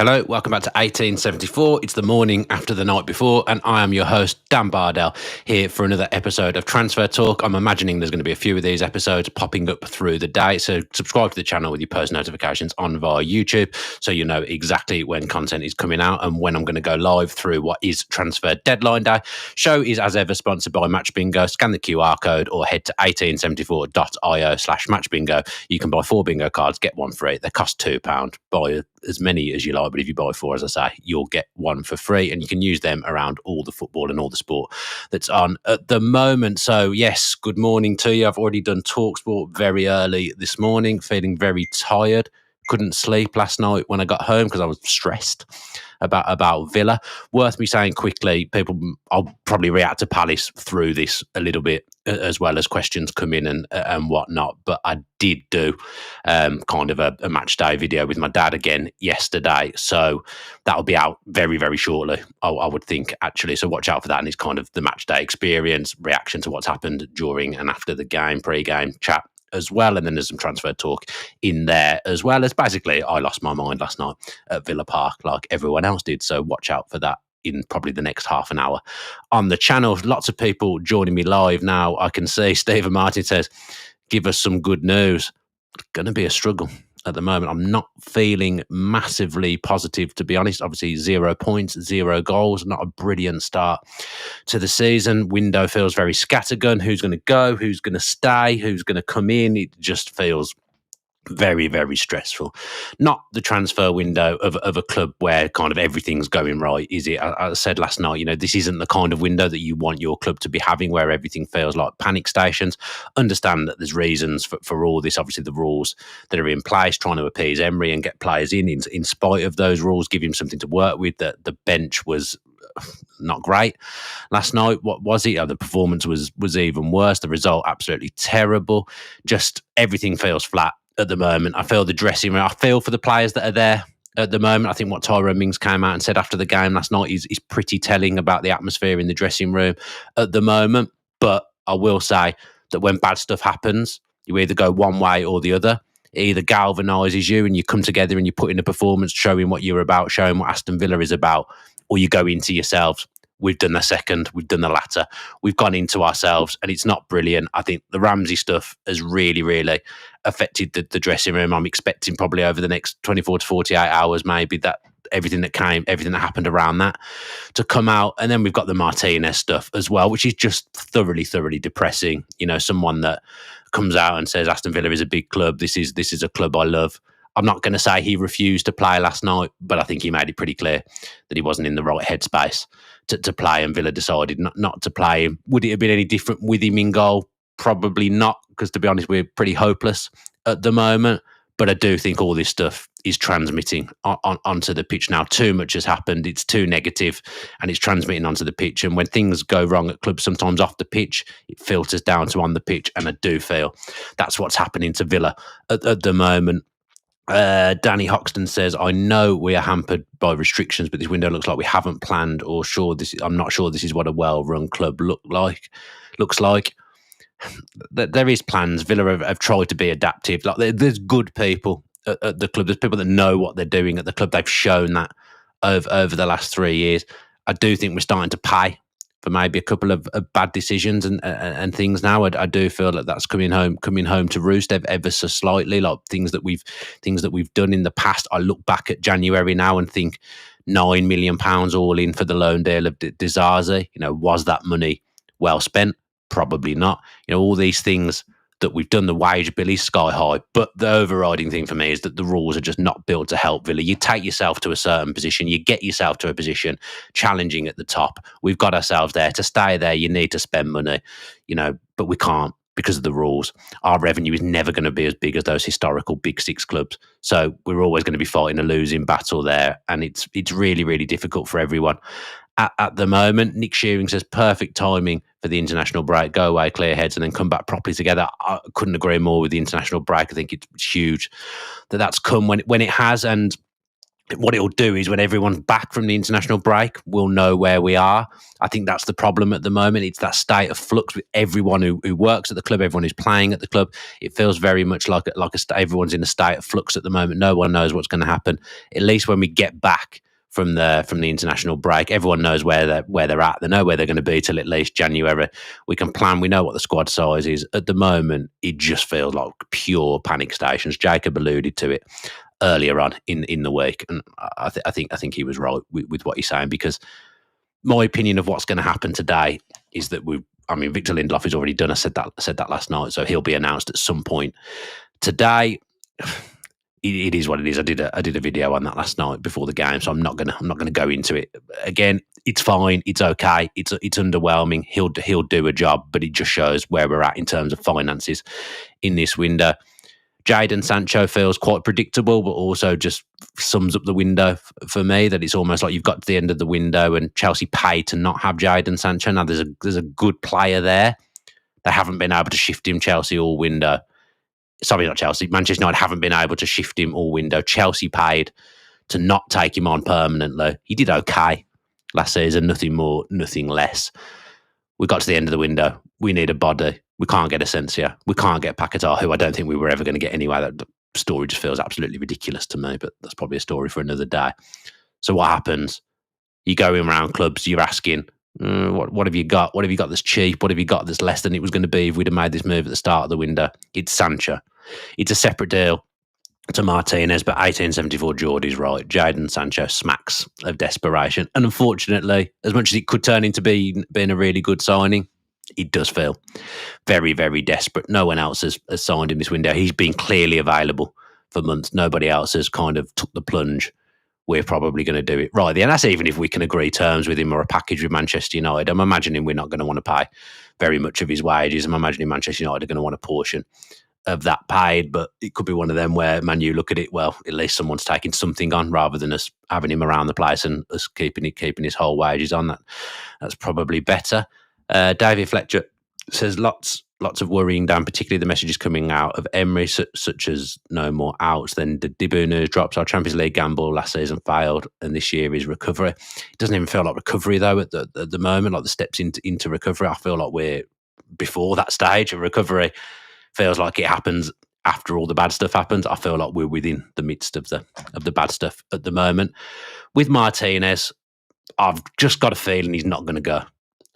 Hello, welcome back to 1874. It's the morning after the night before, and I am your host, Dan Bardell, here for another episode of Transfer Talk. I'm imagining there's going to be a few of these episodes popping up through the day, so subscribe to the channel with your post notifications on via YouTube so you know exactly when content is coming out and when I'm going to go live through what is Transfer Deadline Day. Show is, as ever, sponsored by Match Bingo. Scan the QR code or head to 1874.io/matchbingo. You can buy 4 bingo cards, get one free. They cost £2. Buy as many as you like, but if you buy 4, as I say, you'll get one for free, and you can use them around all the football and all the sport that's on at the moment. So yes, good morning to you. I've already done TalkSport very early this morning, feeling very tired. Couldn't sleep last night when I got home because I was stressed about Villa. Worth me saying quickly, I'll probably react to Palace through this a little bit as well as questions come in and whatnot. But I did do kind of a match day video with my dad again yesterday. So that'll be out very, very shortly, I would think, actually. So watch out for that. And it's kind of the match day experience, reaction to what's happened during and after the game, pre-game chat as well, and then there's some transfer talk in there as well. As basically, I lost my mind last night at Villa Park like everyone else did, so watch out for that in probably the next half an hour on the channel. Lots of people joining me live now. I can see Stephen Martin says, give us some good news. It's going to be a struggle at the moment. I'm not feeling massively positive, to be honest. Obviously, 0 points, 0 goals, not a brilliant start to the season. Window feels very scattergun. Who's going to go? Who's going to stay? Who's going to come in? It just feels very, very stressful. Not the transfer window of a club where kind of everything's going right, is it? I said last night, this isn't the kind of window that you want your club to be having, where everything feels like panic stations. Understand that there's reasons for all this. Obviously, the rules that are in place, trying to appease Emery and get players in spite of those rules, give him something to work with. The bench was not great last night. What was it? The performance was even worse. The result absolutely terrible. Just everything feels flat at the moment. I feel the dressing room. I feel for the players that are there at the moment. I think what Tyrone Mings came out and said after the game last night is pretty telling about the atmosphere in the dressing room at the moment. But I will say that when bad stuff happens, you either go one way or the other. It either galvanises you and you come together and you put in a performance showing what you're about, showing what Aston Villa is about, or you go into yourselves. We've done the second, we've done the latter. We've gone into ourselves and it's not brilliant. I think the Ramsey stuff has really, really affected the dressing room. I'm expecting probably over the next 24 to 48 hours, maybe, that everything that happened around that to come out. And then we've got the Martinez stuff as well, which is just thoroughly, thoroughly depressing. Someone that comes out and says Aston Villa is a big club. This is a club I love. I'm not going to say he refused to play last night, but I think he made it pretty clear that he wasn't in the right headspace to play, and Villa decided not to play him. Would it have been any different with him in goal? Probably not, because to be honest, we're pretty hopeless at the moment. But I do think all this stuff is transmitting onto the pitch now. Too much has happened. It's too negative, and it's transmitting onto the pitch. And when things go wrong at clubs, sometimes off the pitch, it filters down to on the pitch. And I do feel that's what's happening to Villa at the moment. Danny Hoxton says, I know we are hampered by restrictions, but this window looks like we haven't planned or I'm not sure this is what a well-run club looks like. There is plans. Villa have tried to be adaptive. There's good people at the club. There's people that know what they're doing at the club. They've shown that over the last 3 years. I do think we're starting to pay for maybe a couple of bad decisions and things now. I do feel that that's coming home to roost ever so slightly. Like things that we've done in the past. I look back at January now and think £9 million all in for the loan deal of Dizazi. Was that money well spent? Probably not. All these things that we've done, the wage bill is sky high, but the overriding thing for me is that the rules are just not built to help Villa. You take yourself to a certain position, you get yourself to a position challenging at the top. We've got ourselves there. To stay there, you need to spend money, but we can't because of the rules. Our revenue is never going to be as big as those historical Big Six clubs. So we're always going to be fighting a losing battle there, and it's really, really difficult for everyone. At the moment, Nick Shearing says perfect timing for the international break. Go away, clear heads, and then come back properly together. I couldn't agree more with the international break. I think it's huge that that's come when it has. And what it'll do is when everyone's back from the international break, we'll know where we are. I think that's the problem at the moment. It's that state of flux with everyone who works at the club, everyone who's playing at the club. It feels very much like everyone's in a state of flux at the moment. No one knows what's going to happen. At least when we get back from the international break, everyone knows where they're at. They know where they're going to be till at least January. We can plan. We know what the squad size is. At the moment, it just feels like pure panic stations. Jacob alluded to it earlier on in the week, and I think he was right with what he's saying, because my opinion of what's going to happen today is that Victor Lindelof has already done. I said that last night, so he'll be announced at some point today. It is what it is. I did a video on that last night before the game, so I'm not gonna go into it again. It's fine. It's okay. It's underwhelming. He'll do a job, but it just shows where we're at in terms of finances in this window. Jadon Sancho feels quite predictable, but also just sums up the window for me, that it's almost like you've got to the end of the window and Chelsea paid to not have Jadon Sancho. Now, there's a good player there. They haven't been able to shift him, Chelsea, all window. Sorry, not Chelsea. Manchester United haven't been able to shift him all window. Chelsea paid to not take him on permanently. He did okay last season, nothing more, nothing less. We got to the end of the window. We need a body. We can't get Asensio. We can't get Paquetá, who I don't think we were ever going to get anyway. That story just feels absolutely ridiculous to me, but that's probably a story for another day. So what happens? You go in around clubs, you're asking, what have you got? What have you got that's cheap? What have you got that's less than it was going to be if we'd have made this move at the start of the window? It's Sancho. It's a separate deal to Martinez, but 1874 Geordie's right. Jadon Sancho smacks of desperation. And unfortunately, as much as it could turn into being a really good signing, it does feel very, very desperate. No one else has signed in this window. He's been clearly available for months. Nobody else has kind of took the plunge. We're probably going to do it right. And that's even if we can agree terms with him or a package with Manchester United. I'm imagining we're not going to want to pay very much of his wages. I'm imagining Manchester United are going to want a portion of that paid, but it could be one of them where Man U look at it, well, at least someone's taking something on rather than us having him around the place and us keeping his whole wages on. That's probably better. David Fletcher says lots of worrying down, particularly the messages coming out of Emery, such as no more outs. Then the Dibu news drops. Our Champions League gamble last season failed, and this year is recovery. It doesn't even feel like recovery though at the moment. Like the steps into recovery, I feel like we're before that stage of recovery. Feels like it happens after all the bad stuff happens. I feel like we're within the midst of the bad stuff at the moment. With Martinez, I've just got a feeling he's not going to go.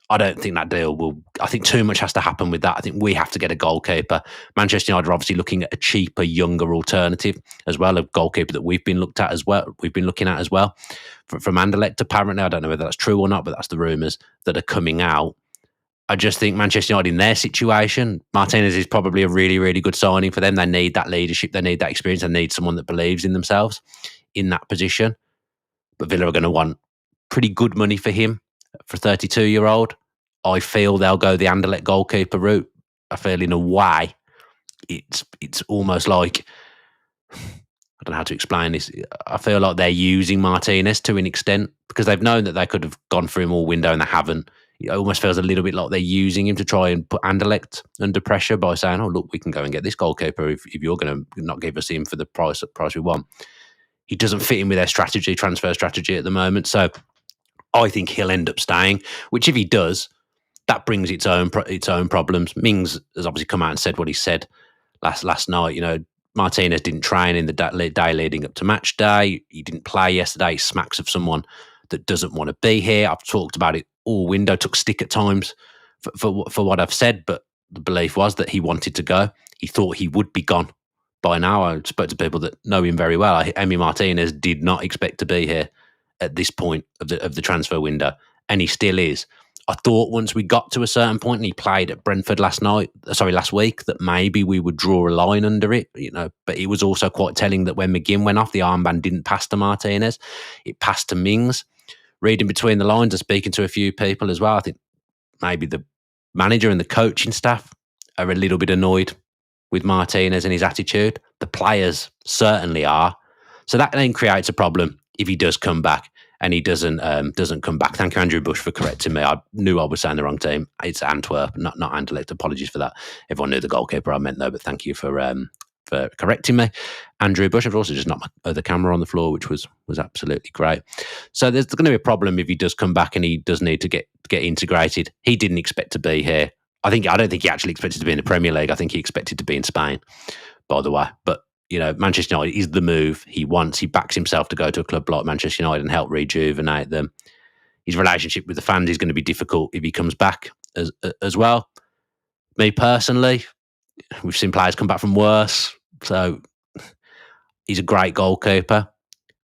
I don't think that deal will. I think too much has to happen with that. I think we have to get a goalkeeper. Manchester United are obviously looking at a cheaper, younger alternative as well, a goalkeeper that we've been looking at as well. From Anderlecht, apparently. I don't know whether that's true or not, but that's the rumours that are coming out. I just think Manchester United in their situation, Martinez is probably a really, really good signing for them. They need that leadership. They need that experience. They need someone that believes in themselves in that position. But Villa are going to want pretty good money for him, for a 32-year-old. I feel they'll go the Anderlecht goalkeeper route. I feel in a way it's almost like, I don't know how to explain this. I feel like they're using Martinez to an extent because they've known that they could have gone for him all window and they haven't. It almost feels a little bit like they're using him to try and put Anderlecht under pressure by saying, oh, look, we can go and get this goalkeeper if you're going to not give us him for the price we want. He doesn't fit in with their transfer strategy at the moment. So I think he'll end up staying, which if he does, that brings its own problems. Mings has obviously come out and said what he said last night. You know, Martinez didn't train in the day leading up to match day. He didn't play yesterday. He smacks of someone that doesn't want to be here. I've talked about it all window, took stick at times for what I've said, but the belief was that he wanted to go. He thought he would be gone by now. I spoke to people that know him very well. Emery Martinez did not expect to be here at this point of the transfer window, and he still is. I thought once we got to a certain point and he played at Brentford last week, that maybe we would draw a line under it, you know. But it was also quite telling that when McGinn went off, the armband didn't pass to Martinez; it passed to Mings. Reading between the lines and speaking to a few people as well, I think maybe the manager and the coaching staff are a little bit annoyed with Martinez and his attitude. The players certainly are. So that then creates a problem if he does come back and he doesn't come back. Thank you, Andrew Bush, for correcting me. I knew I was saying the wrong team. It's Antwerp, not Anderlecht. Apologies for that. Everyone knew the goalkeeper I meant though, but thank you for for correcting me. Andrew Bush, I've also just knocked my other camera on the floor, which was absolutely great. So there's going to be a problem if he does come back and he does need to get integrated. He didn't expect to be here. I don't think he actually expected to be in the Premier League. I think he expected to be in Spain, by the way. But, Manchester United is the move he wants. He backs himself to go to a club like Manchester United and help rejuvenate them. His relationship with the fans is going to be difficult if he comes back as well. Me personally, we've seen players come back from worse. So he's a great goalkeeper.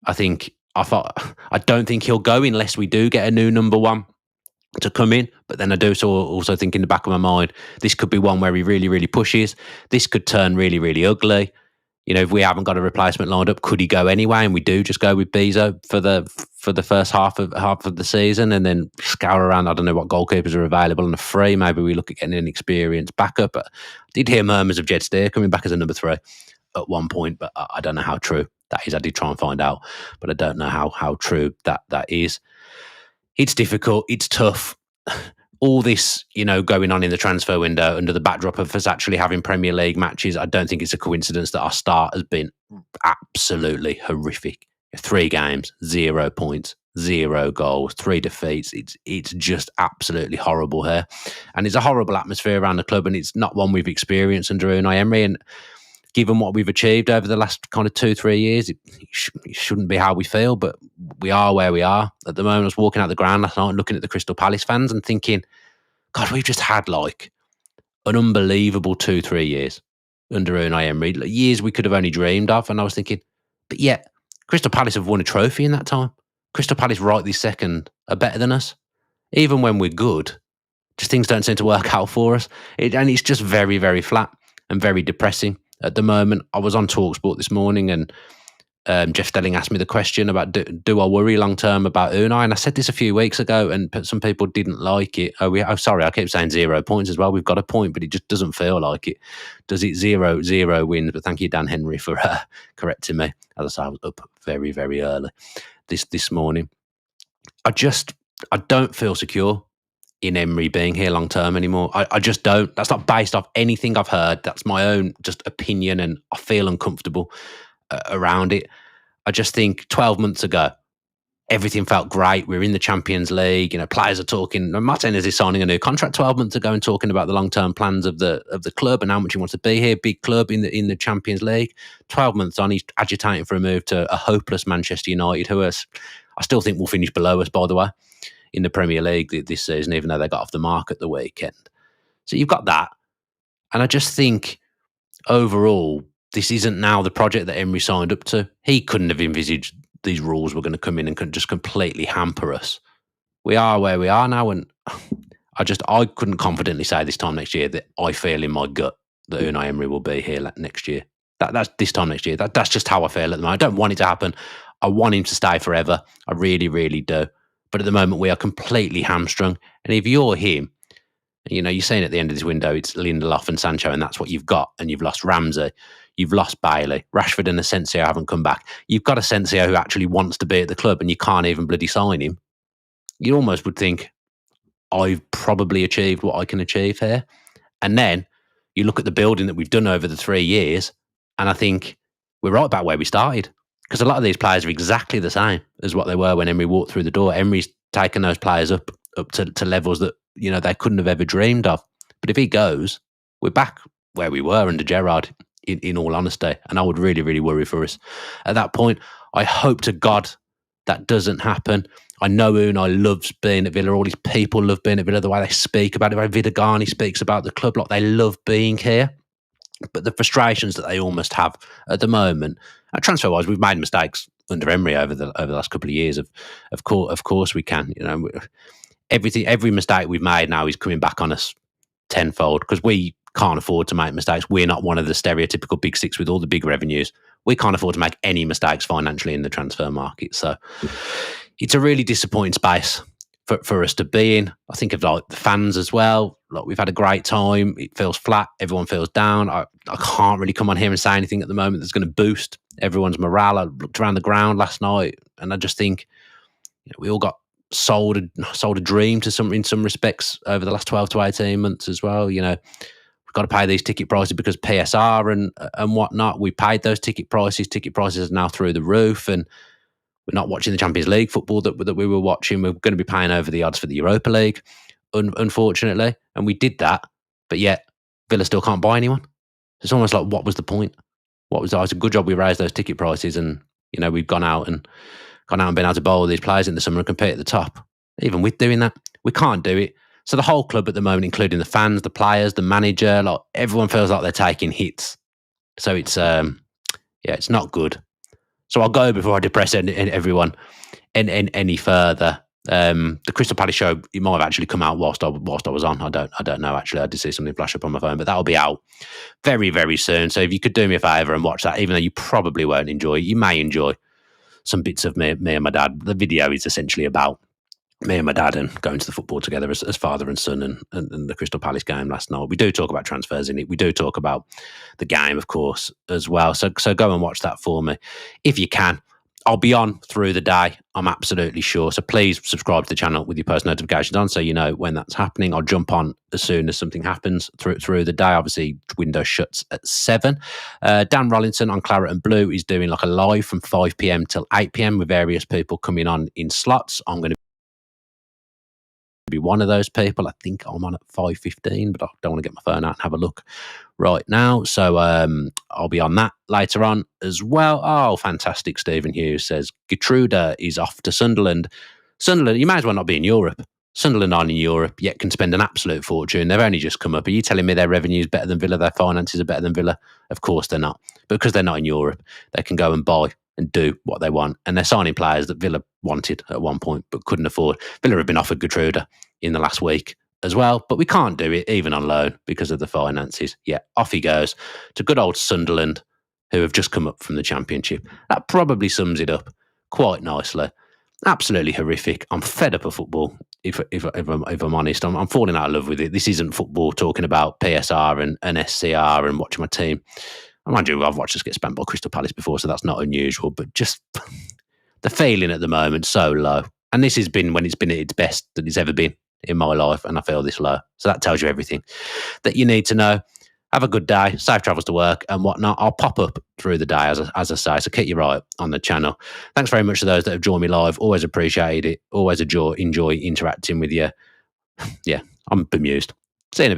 I don't think he'll go unless we do get a new number one to come in. But then I do also think in the back of my mind, this could be one where he really, really pushes. This could turn really, really ugly. If we haven't got a replacement lined up, could he go anyway? And we do just go with Bezo for the first half of the season, and then scour around. I don't know what goalkeepers are available on a free. Maybe we look at getting an experienced backup. But I did hear murmurs of Jed Steer coming back as a number 3 at one point, but I don't know how true that is. I did try and find out, but I don't know how true that is. It's difficult. It's tough. All this, going on in the transfer window under the backdrop of us actually having Premier League matches, I don't think it's a coincidence that our start has been absolutely horrific. 3 games, 0 points, 0 goals, 3 defeats. It's just absolutely horrible here. And it's a horrible atmosphere around the club, and it's not one we've experienced under Unai Emery. And given what we've achieved over the last kind of 2-3 years, it shouldn't be how we feel, but we are where we are at the moment. I was walking out the ground last night and looking at the Crystal Palace fans and thinking, God, we've just had like an unbelievable 2-3 years under Unai Emery, years we could have only dreamed of. And I was thinking, but yet Crystal Palace have won a trophy in that time. Crystal Palace right this second are better than us. Even when we're good, just things don't seem to work out for us. And it's just very, very flat and very depressing. At the moment, I was on TalkSport this morning, and Jeff Stelling asked me the question about do I worry long term about Unai, and I said this a few weeks ago, and some people didn't like it. Sorry, I keep saying 0 points as well. We've got a point, but it just doesn't feel like it. Does it 0 wins? But thank you, Dan Henry, for correcting me. As I say, I was up very, very early this morning. I don't feel secure in Emery being here long term anymore. I just don't. That's not based off anything I've heard. That's my own just opinion, and I feel uncomfortable around it. I just think 12 months ago, everything felt great. We're in the Champions League. Players are talking. Martinez is signing a new contract 12 months ago and talking about the long-term plans of the club and how much he wants to be here. Big club in the Champions League. 12 months on, he's agitating for a move to a hopeless Manchester United, who I still think will finish below us, by the way, in the Premier League this season, even though they got off the mark at the weekend. So you've got that. And I just think overall, this isn't now the project that Emery signed up to. He couldn't have envisaged these rules were going to come in and just completely hamper us. We are where we are now, and I couldn't confidently say this time next year that I feel in my gut that Unai Emery will be here next year. That's this time next year. That's just how I feel at the moment. I don't want it to happen. I want him to stay forever. I really, really do. But at the moment, we are completely hamstrung. And if you're him, you're saying at the end of this window, it's Lindelof and Sancho, and that's what you've got. And you've lost Ramsey. You've lost Bailey. Rashford and Asensio haven't come back. You've got Asensio who actually wants to be at the club, and you can't even bloody sign him. You almost would think, I've probably achieved what I can achieve here. And then you look at the building that we've done over the 3 years, and I think we're right back where we started. Because a lot of these players are exactly the same as what they were when Emery walked through the door. Emery's taken those players up to levels that they couldn't have ever dreamed of. But if he goes, we're back where we were under Gerrard, in all honesty. And I would really, really worry for us at that point. I hope to God that doesn't happen. I know Unai loves being at Villa. All these people love being at Villa, the way they speak about it, the way Vidagani speaks about the club, like they love being here. But the frustrations that they almost have at the moment, transfer-wise, we've made mistakes under Emery over the last couple of years. Of course we can. Every mistake we've made now is coming back on us tenfold, because we can't afford to make mistakes. We're not one of the stereotypical big six with all the big revenues. We can't afford to make any mistakes financially in the transfer market. So it's a really disappointing space for us to be in. I think of like the fans as well. Like, we've had a great time. It feels flat. Everyone feels down. I can't really come on here and say anything at the moment that's going to boost everyone's morale. I looked around the ground last night, and I just think we all got sold a dream in some respects over the last 12 to 18 months as well. we've got to pay these ticket prices because PSR and whatnot. We paid those ticket prices. Ticket prices are now through the roof, and we're not watching the Champions League football that we were watching. We're going to be paying over the odds for the Europa League, unfortunately. And we did that, but yet Villa still can't buy anyone. It's almost like, what was the point? It's a good job we raised those ticket prices, and we've gone out and been able to bowl these players in the summer and compete at the top. Even with doing that, we can't do it. So the whole club at the moment, including the fans, the players, the manager, like everyone feels like they're taking hits. So it's it's not good. So I'll go before I depress everyone any further. The Crystal Palace show, it might have actually come out whilst I was on. I don't know actually. I did see something flash up on my phone, but that'll be out very, very soon. So if you could do me a favour and watch that, even though you probably won't enjoy it, you may enjoy some bits of me and my dad. The video is essentially about me and my dad and going to the football together as father and son, and the Crystal Palace game last night. We do talk about transfers in it. We do talk about the game, of course, as well. So go and watch that for me if you can. I'll be on through the day, I'm absolutely sure. So please subscribe to the channel with your post notifications on so you know when that's happening. I'll jump on as soon as something happens through the day. Obviously, window shuts at 7. Dan Rollinson on Claret and Blue is doing like a live from 5 p.m. till 8 p.m. with various people coming on in slots. I'm going to be one of those people. I think I'm on at 5:15, but I don't want to get my phone out and have a look right now. So I'll be on that later on as well. Oh, fantastic. Stephen Hughes says Gertruda is off to Sunderland. Sunderland, you may as well not be in Europe. Sunderland aren't in Europe, yet can spend an absolute fortune. They've only just come up. Are you telling me their revenue is better than Villa? Their finances are better than Villa? Of course they're not. But because they're not in Europe, they can go and buy and do what they want. And they're signing players that Villa wanted at one point but couldn't afford. Villa have been offered Gertruda in the last week as well, but we can't do it even on loan because of the finances. Yeah, off he goes to good old Sunderland, who have just come up from the Championship. That probably sums it up quite nicely. Absolutely horrific. I'm fed up of football. If I'm honest, I'm falling out of love with it. This isn't football talking about PSR and SCR and watching my team. Mind you, I've watched us get spanked by Crystal Palace before, so that's not unusual. But just the feeling at the moment so low, and this has been when it's been at its best that it's ever been in my life, and I feel this low. So that tells you everything that you need to know. Have a good day, safe travels to work and whatnot. I'll pop up through the day, as I say, so keep your eye on the channel. Thanks very much to those that have joined me live. Always appreciate it. Always enjoy interacting with you. Yeah, I'm bemused. See you in a bit.